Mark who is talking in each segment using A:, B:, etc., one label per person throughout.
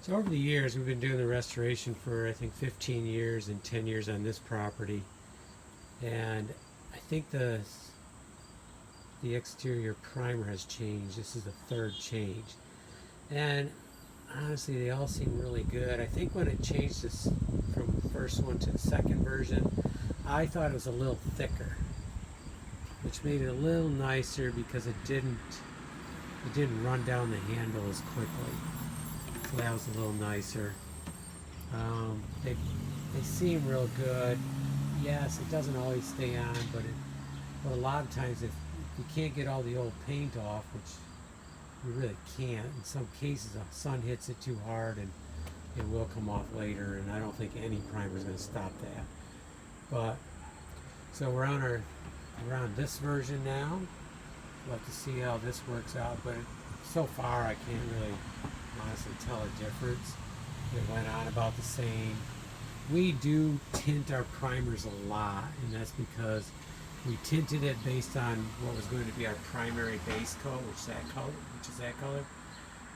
A: So over the years, we've been doing the restoration for I think 15 years and 10 years on this property, and I think the exterior primer has changed. This is the third change, and honestly, they all seem really good. I think when it changed this from the first one to the second version, I thought it was a little thicker, which made it a little nicer because it didn't run down the handle as quickly. So that was a little nicer. They seem real good. Yes, it doesn't always stay on, but a lot of times if you can't get all the old paint off, which you really can't, in some cases the sun hits it too hard and it will come off later, and I don't think any primer is going to stop that. But so we're on this version now. We'll have to see how this works out, but so far I can't really honestly tell a difference. It went on about the same. We do tint our primers a lot, and that's because we tinted it based on what was going to be our primary base coat, which is that color.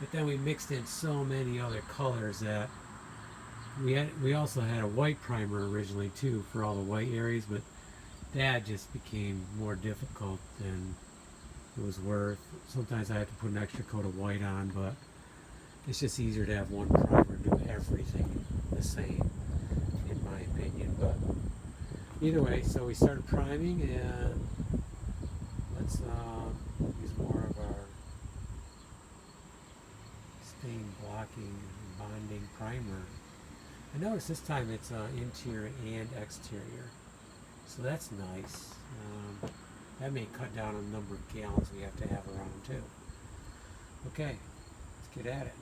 A: But then we mixed in so many other colors that we also had a white primer originally too for all the white areas, but that just became more difficult than it was worth. Sometimes I have to put an extra coat of white on, but it's just easier to have one primer do everything the same, in my opinion. But either way, so we started priming, and let's use more of our stain blocking and bonding primer. I notice this time it's interior and exterior, so that's nice. That may cut down on the number of gallons we have to have around too. Okay, let's get at it.